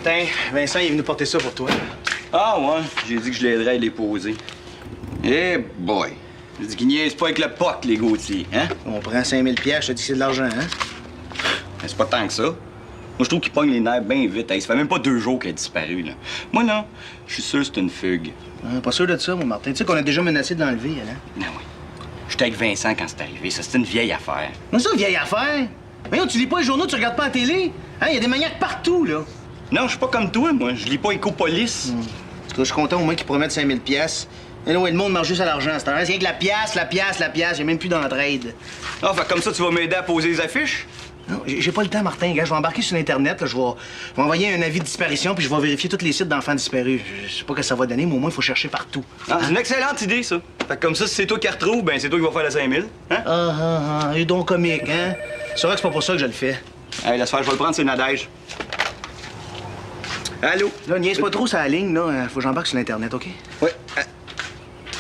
Martin, Vincent il est venu porter ça pour toi. Ah ouais, j'ai dit que je l'aiderais à les poser. Eh boy! J'ai dit qu'il niaise pas avec le pote, les Gauthier, hein? On prend 5000 pièces, je te dis que c'est de l'argent, hein? Mais c'est pas tant que ça. Moi, je trouve qu'il pogne les nerfs bien vite. Hey, ça fait même pas 2 jours qu'elle a disparu, là. Moi, là, je suis sûr que c'est une fugue. Pas sûr de ça, mon Martin. Tu sais qu'on a déjà menacé de l'enlever, hein? Non, oui. J'étais avec Vincent quand c'est arrivé. Ça, c'était une vieille affaire. Mais ça, vieille affaire? Voyons, tu lis pas les journaux, tu regardes pas la télé? Hein, il y a des maniaques partout, là. Non, je suis pas comme toi, moi. Je lis pas Écopolice. En tout cas, je suis content au moins qu'ils promettent 5000 pièces. Et là, ouais, le monde marche juste à l'argent. C'est rien que la pièce, la pièce, la pièce. J'ai même plus d'entraide. Ah, fait comme ça, tu vas m'aider à poser les affiches? Non, j'ai pas le temps, Martin. Gars, je vais embarquer sur Internet. Là, je vais envoyer un avis de disparition, puis je vais vérifier tous les sites d'enfants disparus. Je sais pas ce que ça va donner, mais au moins, il faut chercher partout. Ah, c'est une excellente idée, ça. Fait que comme ça, si c'est toi qui retrouves, ben c'est toi qui vas faire le 5000. Hein? Il est donc comique, hein? C'est vrai que c'est pas pour ça que je le fais. Allez, laisse faire, je vais le prendre, c'est Nadège. Allô? Là, niaise pas trop sur la ligne, là. Faut que j'embarque sur Internet, OK? Oui.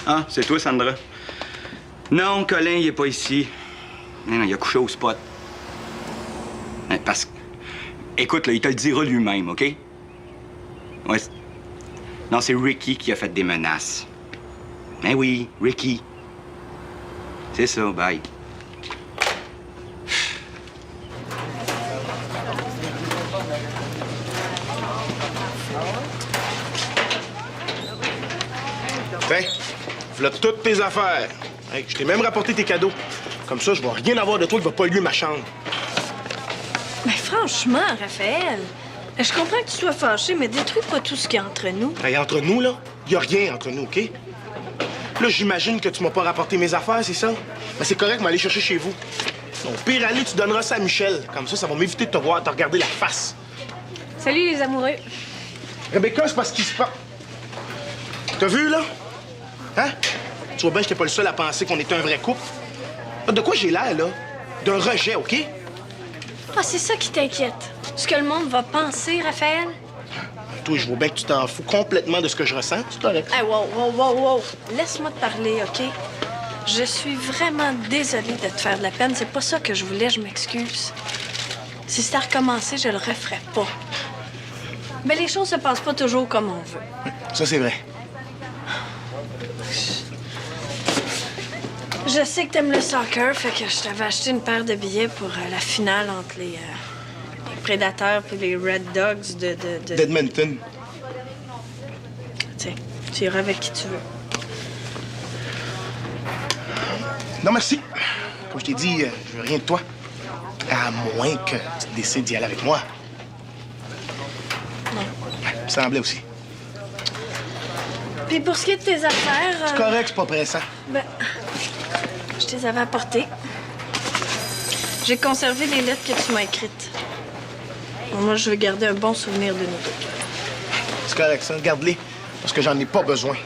Ah, c'est toi, Sandra? Non, Colin, il est pas ici. Non, il a couché au spot. Parce que... Écoute, là, il te le dira lui-même, OK? Ouais. Non, c'est Ricky qui a fait des menaces. Ben oui, Ricky. C'est ça, bye. Ben, voilà toutes tes affaires. Hey, je t'ai même rapporté tes cadeaux. Comme ça, je vais rien avoir de toi qui va polluer ma chambre. Mais franchement, Raphaël, je comprends que tu sois fâché, mais détruis pas tout ce qu'il y a entre nous. Hey, entre nous, là, y a rien entre nous, OK? Là, j'imagine que tu m'as pas rapporté mes affaires, c'est ça? Ben, c'est correct, m'aller chercher chez vous. Au pire aller, tu donneras ça à Michel. Comme ça va m'éviter de te voir, de te regarder la face. Salut, les amoureux. Rebecca, c'est parce qu'il se passe. T'as vu, là? Hein? Tu vois bien, j'étais pas le seul à penser qu'on était un vrai couple. De quoi j'ai l'air, là? D'un rejet, OK? Ah, c'est ça qui t'inquiète. Ce que le monde va penser, Raphaël? Toi, je vois bien que tu t'en fous complètement de ce que je ressens. C'est correct. Hey, wow. Laisse-moi te parler, OK? Je suis vraiment désolée de te faire de la peine. C'est pas ça que je voulais, je m'excuse. Si c'était à recommencer, je le referais pas. Mais les choses se passent pas toujours comme on veut. Ça, c'est vrai. Je sais que t'aimes le soccer, fait que je t'avais acheté une paire de billets pour la finale entre les Prédateurs et les Red Dogs de... D'Edmonton. Tiens, tu iras avec qui tu veux. Non, merci. Comme je t'ai dit, je veux rien de toi. À moins que tu décides d'y aller avec moi. Non. Il me semblait aussi. Puis pour ce qui est de tes affaires... C'est correct, c'est pas pressant. Ben, je te les avais apportées. J'ai conservé les lettres que tu m'as écrites. Bon, moi, je veux garder un bon souvenir de nous deux. C'est correct, ça. Garde-les, parce que j'en ai pas besoin.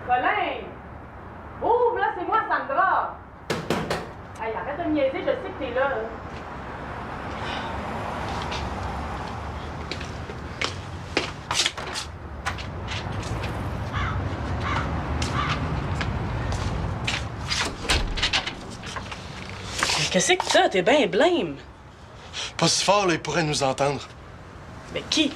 Colin! Ouvre, là, c'est moi, Sandra! Hey, arrête de me niaiser, je sais que t'es là. Qu'est-ce que t'as? T'es bien blême. Pas si fort, là, il pourrait nous entendre. Mais qui?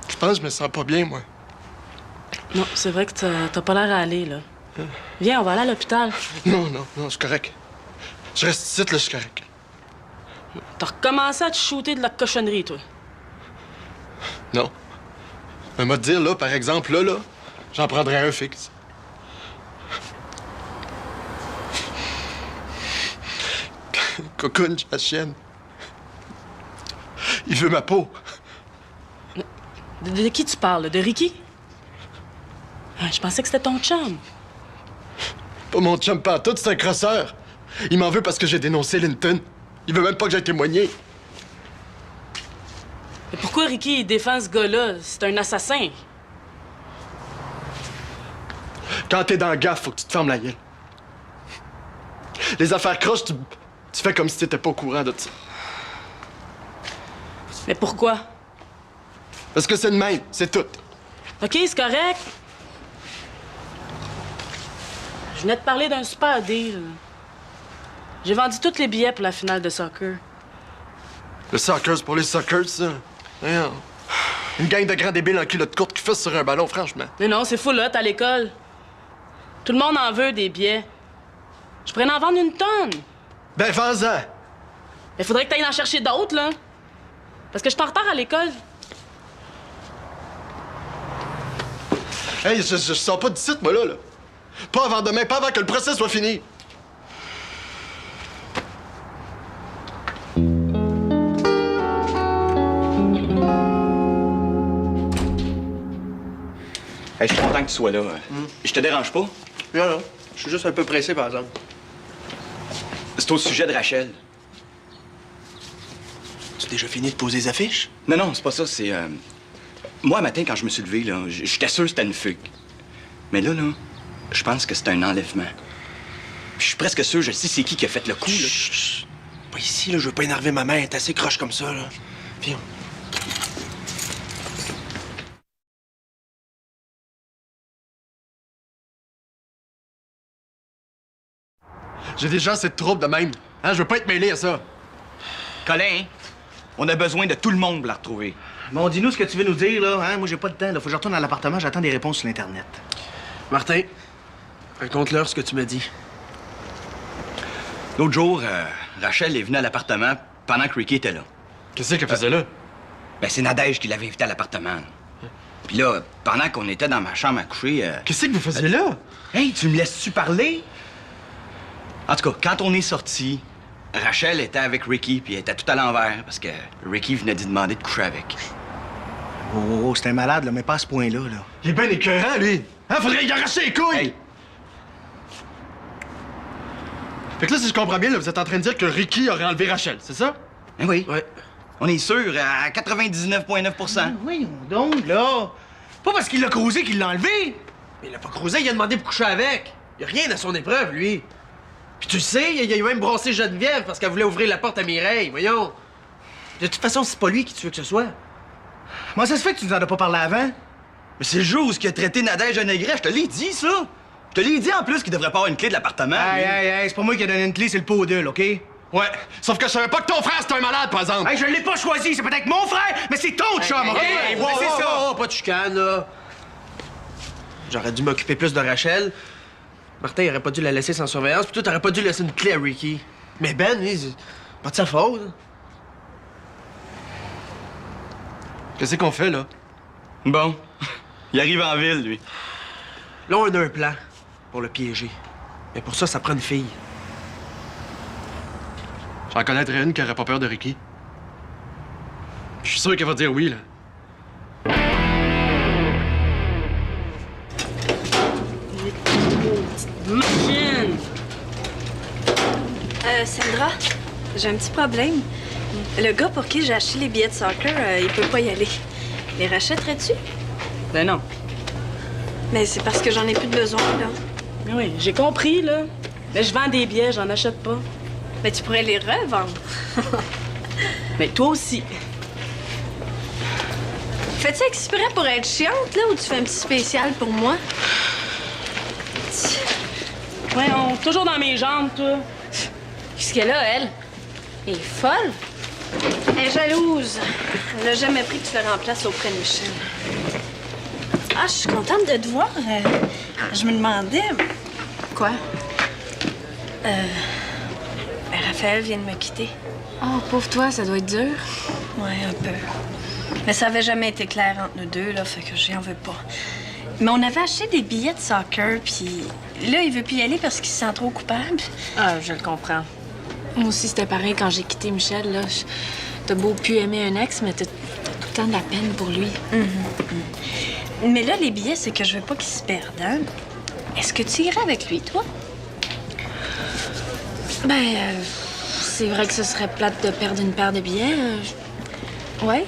Je pense que je me sens pas bien, moi. Non, c'est vrai que t'as pas l'air à aller, là. Viens, on va aller à l'hôpital. Non, c'est correct. Je reste ici, là, je suis correct. T'as recommencé à te shooter de la cochonnerie, toi. Non. Mais moi, te dire, là, par exemple, là, j'en prendrais un fixe. Cocoon, la chienne. Il veut ma peau. De qui tu parles? De Ricky? Ah, je pensais que c'était ton chum. Pas mon chum pantoute, c'est un crosseur. Il m'en veut parce que j'ai dénoncé Linton. Il veut même pas que j'aille témoigner. Mais pourquoi Ricky il défend ce gars-là? C'est un assassin. Quand t'es dans la gaffe, faut que tu te fermes la gueule. Les affaires croches, tu fais comme si t'étais pas au courant de ça. Mais pourquoi? Parce que c'est le même, c'est tout. OK, c'est correct. Je venais de parler d'un super deal. J'ai vendu tous les billets pour la finale de soccer. Le soccer, c'est pour les suckers, ça. Voyons. Une gang de grands débiles en culotte courte qui fessent sur un ballon, franchement. Mais non, c'est fou là, à l'école. Tout le monde en veut des billets. Je pourrais en vendre une tonne. Ben, vends-en! Il faudrait que tu ailles en chercher d'autres, là. Parce que je suis en retard à l'école. Hey, je sors pas d'ici, moi, là. Pas avant demain, pas avant que le procès soit fini. Hey, je suis content que tu sois là. Je te dérange pas? Non, non. Je suis juste un peu pressé, par exemple. C'est au sujet de Rachel. Tu as déjà fini de poser les affiches? Non, non, c'est pas ça. C'est. Moi, un matin, quand je me suis levé, là, j'étais sûr que c'était une fugue. Mais là, je pense que c'est un enlèvement. Puis je suis presque sûr, je sais c'est qui a fait le coup, là. Chut! Pas ici, là. Je veux pas énerver ma mère. Elle est assez croche comme ça, là. Viens. J'ai déjà assez de troubles de même. Hein, je veux pas être mêlé à ça. Colin, on a besoin de tout le monde pour la retrouver. Bon, dis-nous ce que tu veux nous dire, là. Hein? Moi, j'ai pas de temps, là. Faut que je retourne à l'appartement. J'attends des réponses sur l'Internet. Martin, raconte-leur ce que tu m'as dit. L'autre jour, Rachel est venue à l'appartement pendant que Ricky était là. Qu'est-ce qu'elle faisait là? Ben, c'est Nadège qui l'avait invité à l'appartement. Là. Puis là, pendant qu'on était dans ma chambre à coucher... Qu'est-ce que vous faisiez là? Hey, tu me laisses-tu parler? En tout cas, quand on est sortis, Rachel était avec Ricky, puis elle était tout à l'envers, parce que Ricky venait d'y demander de coucher avec. Oh, c'est un malade, là, mais pas à ce point-là, là. Il est bien écœurant, lui. Hein, faudrait y arracher les couilles! Hey, Fait que là, si je comprends bien, là, vous êtes en train de dire que Ricky aurait enlevé Rachel, c'est ça? ben oui, Ouais. on est sûr à 99,9%. Oui, donc, là. Pas parce qu'il l'a causé qu'il l'a enlevé. Mais il a pas creusé, il a demandé pour coucher avec. Il a rien à son épreuve, lui. Puis tu sais, il a même brassé Geneviève parce qu'elle voulait ouvrir la porte à Mireille, voyons. De toute façon, c'est pas lui qui tu veux que ce soit. Comment ça se fait que tu nous en as pas parlé avant? Mais c'est le jour où il a traité Nadège de négresse, je te l'ai dit, ça! Je te l'ai dit en plus qu'il devrait pas avoir une clé de l'appartement. Hey, lui. hey, hey, c'est pas moi qui ai donné une clé, c'est le pot d'eux, OK? Ouais. Sauf que je savais pas que ton frère, c'était un malade, par exemple. Hey, je l'ai pas choisi, c'est peut-être mon frère, mais c'est ton chum, OK? Hey, Ouais, c'est ça. pas de chicane, là. J'aurais dû m'occuper plus de Rachel. Martin, il aurait pas dû la laisser sans surveillance, puis toi, t'aurais pas dû laisser une clé à Ricky. Mais Ben, lui, c'est pas de sa faute. Qu'est-ce qu'on fait, là? Bon, il arrive en ville, lui. Là, on a un plan pour le piéger. Mais pour ça, ça prend une fille. J'en connaîtrais une qui aurait pas peur de Ricky. Je suis sûr qu'elle va dire oui, là. Machine! Sandra, j'ai un petit problème. Le gars pour qui j'ai acheté les billets de soccer, il peut pas y aller. Les rachèterais-tu? Ben non. Mais c'est parce que j'en ai plus de besoin, là. Mais oui, j'ai compris, là. Mais je vends des billets, j'en achète pas. Mais tu pourrais les revendre. Mais toi aussi. Fais-tu exprès pour être chiante, là, ou tu fais un petit spécial pour moi? Voyons, toujours dans mes jambes, toi. Qu'est-ce qu'elle a, elle? Elle est folle. Elle est jalouse. Elle a jamais pris que tu la remplaces auprès de Michel. Ah, je suis contente de te voir. Je me demandais... Quoi? Raphaël vient de me quitter. Oh, pauvre toi, ça doit être dur. Ouais, un peu. Mais ça avait jamais été clair entre nous deux, là, fait que j'y en veux pas. Mais on avait acheté des billets de soccer, puis là, il veut plus y aller parce qu'il se sent trop coupable. Ah, je le comprends. Moi aussi, c'était pareil quand j'ai quitté Michel, là. T'as beau plus aimer un ex, mais t'as tout le temps de la peine pour lui. Mais là, les billets, c'est que je veux pas qu'il se perde, hein? Est-ce que tu irais avec lui, toi? Ben, c'est vrai que ce serait plate de perdre une paire de billets. Ouais.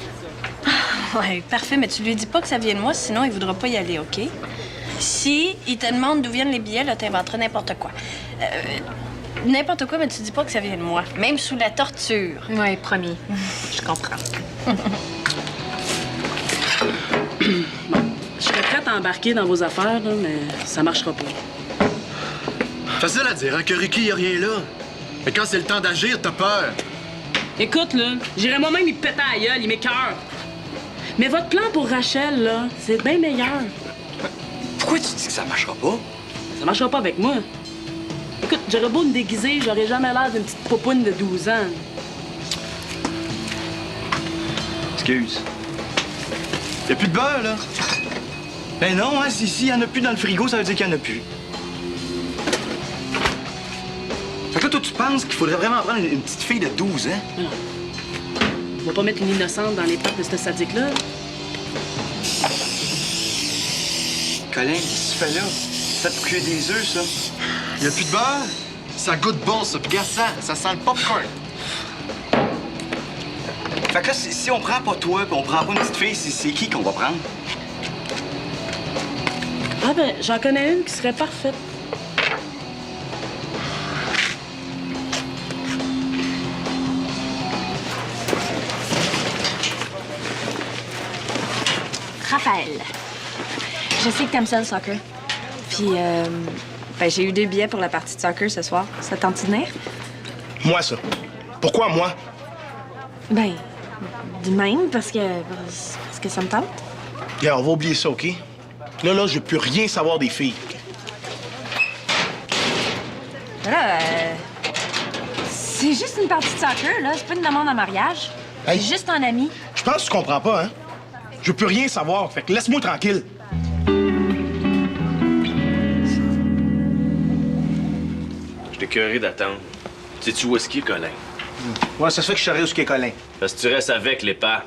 Ouais, parfait, mais tu lui dis pas que ça vient de moi, sinon il voudra pas y aller, OK? Si il te demande d'où viennent les billets, là, t'inventeras n'importe quoi. N'importe quoi, mais tu dis pas que ça vient de moi, même sous la torture. Oui, promis. Je comprends. Je serais prête à embarquer dans vos affaires, là, mais ça marchera pas. Facile à dire, hein, que Ricky, y a rien là. Mais quand c'est le temps d'agir, t'as peur. Écoute, là, j'irais moi-même y péter à la gueule, il m'écoeure. Mais votre plan pour Rachel, là, c'est bien meilleur. Pourquoi tu dis que ça marchera pas? Ça marchera pas avec moi. Écoute, j'aurais beau me déguiser, j'aurais jamais l'air d'une petite popoune de 12 ans. Excuse. Y'a plus de beurre, là? Ben non, hein, si y en a plus dans le frigo, ça veut dire qu'il y en a plus. Fait que là, toi, tu penses qu'il faudrait vraiment prendre une petite fille de 12 ans? Non. On va pas mettre une innocente dans les pattes de ce sadique-là. Colin, qu'est-ce que tu fais là? Ça te cuire des œufs, ça? Y a plus de beurre? Ça goûte bon, ça. Puis regarde ça sent le popcorn. Fait que là, si on prend pas toi, puis on prend pas une petite fille, c'est qui qu'on va prendre? Ah ben, j'en connais une qui serait parfaite. Raphaël, je sais que t'aimes ça, le soccer. Puis, j'ai eu 2 billets pour la partie de soccer ce soir. Ça tente de venir? Moi, ça. Pourquoi moi? Ben, de même, parce que ça me tente. Regarde, on va oublier ça, OK? Là, je veux plus rien savoir des filles. Là, c'est juste une partie de soccer, là. C'est pas une demande en mariage. Hey. C'est juste un ami. Je pense que tu comprends pas, hein? Je veux plus rien savoir, fait que laisse-moi tranquille. J'étais curieux d'attendre. Sais-tu où est-ce qu'il est, Colin? Ouais, ça se fait que je saurais où est Colin. Parce que tu restes avec les pas.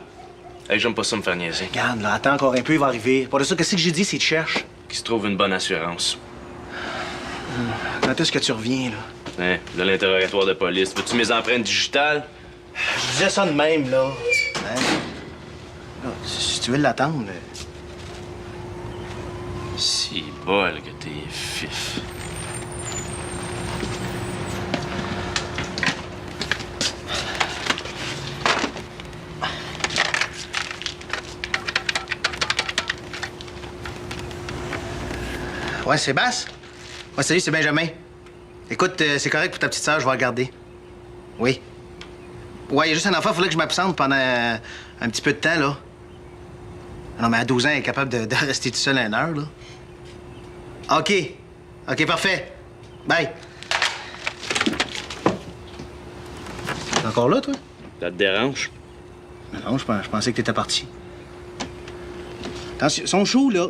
Hey, j'aime pas ça me faire niaiser. Regarde, là, attends encore un peu, il va arriver. Pour de ça, qu'est-ce que j'ai dit, c'est que tu cherches. Qu'il se trouve une bonne assurance. Quand est-ce que tu reviens, là? Hein? Là, l'interrogatoire de police. Veux-tu mes empreintes digitales? Je disais ça de même, là. Hein? Là, si tu veux l'attendre, là. Si bol que t'es fif. Ouais, Sébastien? Ouais, salut, c'est Benjamin. Écoute, c'est correct pour ta petite sœur, je vais regarder. Oui. Ouais, il y a juste un enfant, il faudrait que je m'absente pendant un petit peu de temps, là. Non, mais à 12 ans, elle est capable de rester tout seul 1 heure, là. OK. OK, parfait. Bye. T'es encore là, toi? Ça te dérange? Non, je pensais que t'étais parti. Attention, ils sont chauds, là.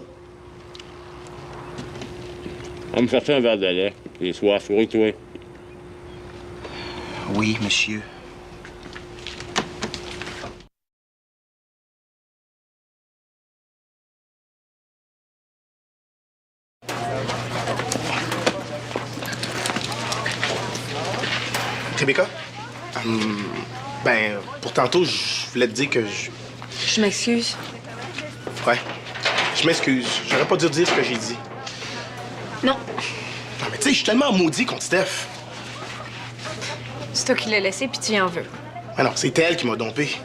On va me chercher un verre de lait. Les soirs, oui, toi. Oui, monsieur. Rebecca? Pour tantôt, je voulais te dire que Je m'excuse. Ouais. Je m'excuse. J'aurais pas dû dire ce que j'ai dit. Non. Non, mais tu sais, je suis tellement maudit contre Steph. C'est toi qui l'as laissé, puis tu y en veux. Ah non, c'est elle qui m'a dompé.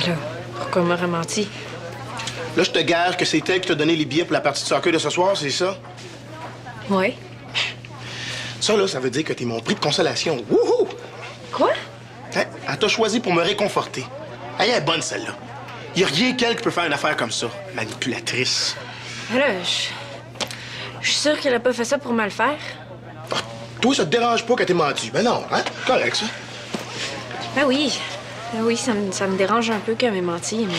Alors, pourquoi m'aurait menti? Là, je te gare que c'est elle qui t'a donné les billets pour la partie de soccer de ce soir, c'est ça? Oui. Ça, là, ça veut dire que t'es mon prix de consolation. Wouhou! Quoi? Hein? Elle t'a choisi pour me réconforter. Elle est bonne, celle-là. Y a rien qu'elle qui peut faire une affaire comme ça. Manipulatrice. Alors, je suis sûre qu'elle a pas fait ça pour mal faire. Ah, toi, ça te dérange pas que t'aies menti. Ben non, hein? Correct, ça. Ben oui. Ben oui, ça me dérange un peu qu'elle m'ait menti, mais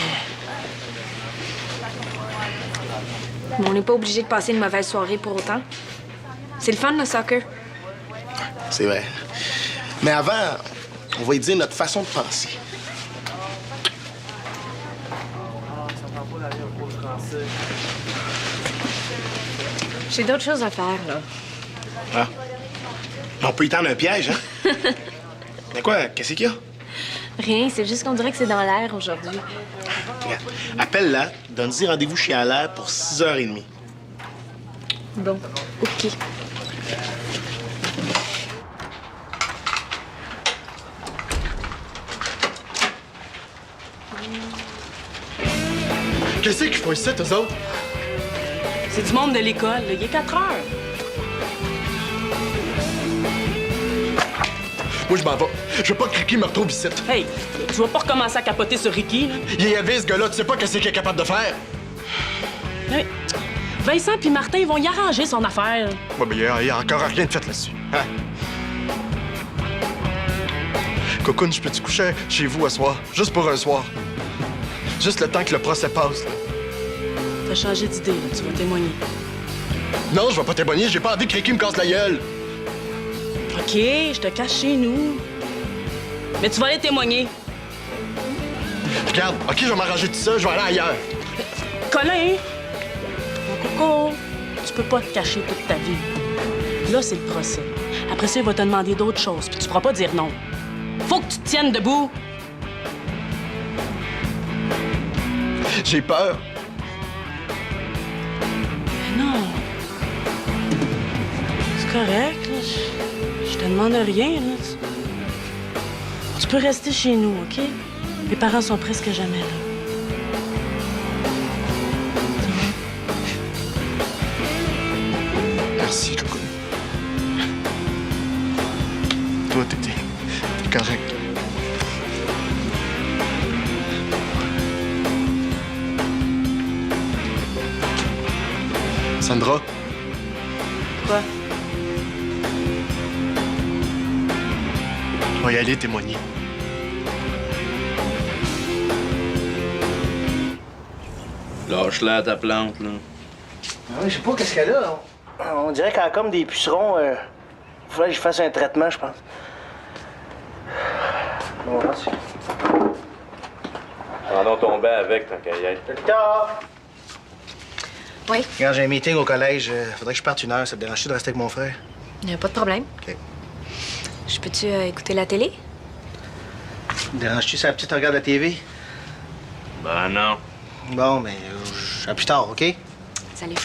on n'est pas obligé de passer une mauvaise soirée pour autant. C'est le fun, le soccer. C'est vrai. Mais avant, on va y dire notre façon de penser. J'ai d'autres choses à faire, là. Ah. On peut y tendre un piège, hein? Mais quoi, qu'est-ce qu'il y a? Rien, c'est juste qu'on dirait que c'est dans l'air aujourd'hui. Regarde, appelle-la, donne-y rendez-vous chez Allaire pour 6h30. Bon, OK. Qu'est-ce qu'ils font ici, eux autres? C'est du monde de l'école, là. Il est 4 heures. Moi, je m'en vais. Je veux pas que Ricky me retrouve ici. Hey, tu vas pas recommencer à capoter sur Ricky, là. Il est avis, ce gars-là. Tu sais pas qu'est-ce qu'il est capable de faire? Hey, Vincent puis Martin, ils vont y arranger son affaire. Ouais, mais il y a encore rien de fait là-dessus. Hein? Cocoon, je peux-tu coucher chez vous à soir? Juste pour un soir. Juste le temps que le procès passe, là. T'as changé d'idée, là. Tu vas témoigner. Non, je vais pas témoigner. J'ai pas envie que Ricky me casse la gueule. OK, je te cache chez nous. Mais tu vas aller témoigner. Regarde, OK, je vais m'arranger tout ça. Je vais aller ailleurs. Colin! Mon coco, tu peux pas te cacher toute ta vie. Là, c'est le procès. Après ça, il va te demander d'autres choses, puis tu pourras pas dire non. Faut que tu te tiennes debout. J'ai peur. Mais non. C'est correct, là. Je te demande rien, là. Tu peux rester chez nous, OK? Les parents sont presque jamais là. Merci, Cocoon. Toi, t'es correct. Sandra, Quoi? on va y aller témoigner. Lâche-la à ta plante, là. Ah oui, je sais pas qu'est-ce qu'elle a. On dirait qu'elle a comme des pucerons. Faudrait que je fasse un traitement, je pense. Bon, vas-y. En ont tombé avec, tant qu'à y être. Victor! Oui, Regarde, j'ai un meeting au collège. Faudrait que je parte 1 heure. Ça te dérange de rester avec mon frère? pas de problème. OK. Je peux-tu écouter la télé? Te déranges-tu si la petite regarde la TV? Ben non. Bon, mais à plus tard, OK? Salut.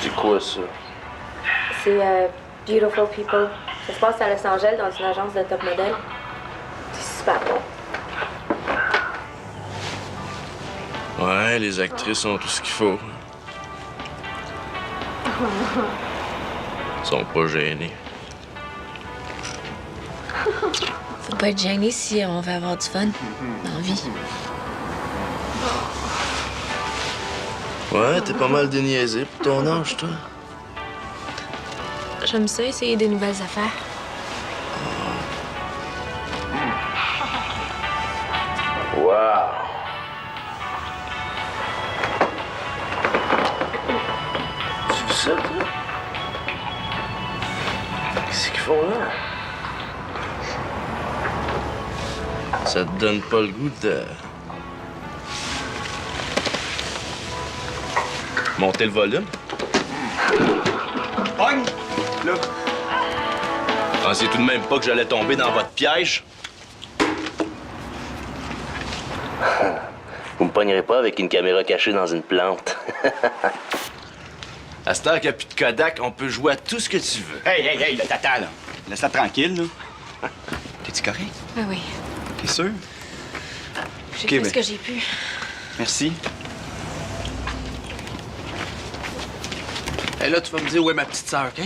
C'est quoi, ça? C'est Beautiful People. Ça se passe à Los Angeles dans une agence de top modèle. C'est super bon. Ouais, les actrices ont tout ce qu'il faut. Ils sont pas gênés. Faut pas être gêné si on veut avoir du fun dans la vie. Ouais, t'es pas mal déniaisé pour ton âge, toi. J'aime ça, essayer des nouvelles affaires. Wow! Tu fais ça, toi? Qu'est-ce qu'ils font là? Ça te donne pas le goût de... monter le volume? Pogne! Là. Pensez tout de même pas que j'allais tomber dans votre piège? Vous me pognerez pas avec une caméra cachée dans une plante. À cette heure qu'il n'y a plus de Kodak, on peut jouer à tout ce que tu veux. Hey, le tata, là. Laisse-la tranquille, là. T'es-tu correct? Ah oui, T'es sûr? j'ai Ok, fait ben. ce que j'ai pu. Merci. Et là, tu vas me dire où est ma petite sœur, OK?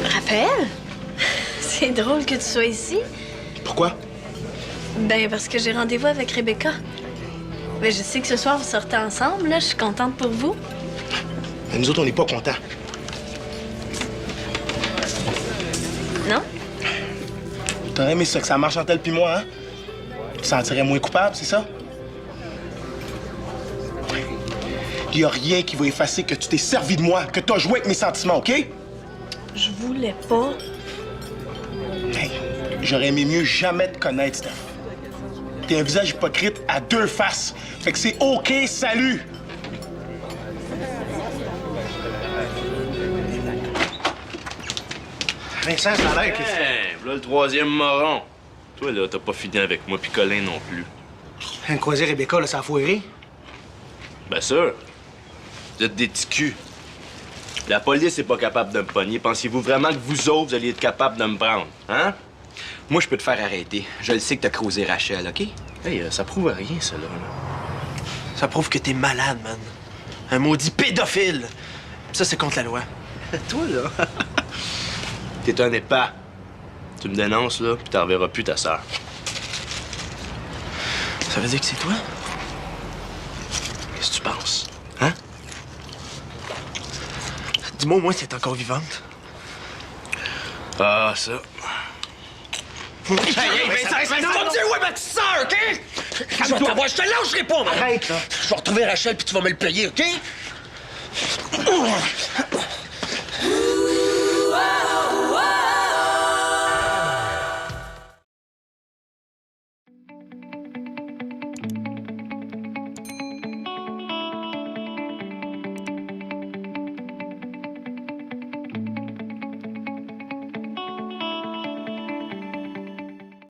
Raphaël? C'est drôle que tu sois ici. Pourquoi? Ben, parce que j'ai rendez-vous avec Rebecca. Ben, je sais que ce soir, vous sortez ensemble, là. Je suis contente pour vous. Mais nous autres, on n'est pas contents. Non? T'aurais aimé ça, que ça marche entre elle puis moi, hein? Tu te sentirais moins coupable, c'est ça? Il y a rien qui va effacer que tu t'es servi de moi, que t'as joué avec mes sentiments, OK? Je voulais pas. Hey, j'aurais aimé mieux jamais te connaître, Steph. T'es un visage hypocrite à deux faces. Fait que c'est OK, salut! Vincent, ça a l'air que... Hey, voilà le troisième moron. Toi, là, t'as pas fini avec moi, puis Colin non plus. Un croisier Rebecca, là, ça a foiré. Bien sûr. Vous êtes des petits culs. La police est pas capable de me pogner. Pensez-vous vraiment que vous autres, vous allez être capables de me prendre? Hein? Moi, je peux te faire arrêter. Je le sais que t'as creusé Rachel, OK? Hey, ça prouve rien, ça, là. Ça prouve que t'es malade, man. Un maudit pédophile. Ça, c'est contre la loi. Toi, là. T'es un épais. Tu me dénonces, là, puis t'en reverras plus ta sœur. Ça veut dire que c'est toi? Qu'est-ce que tu penses? Hein? Dis-moi au moins si elle est encore vivante. Ah, ça. Hey, Vincent, Dieu, ouais, ma petite sœur, OK? Je vais t'avoir, je te lâcherai pas, man. Arrête, là. Je vais retrouver Rachel, puis tu vas me le payer, OK?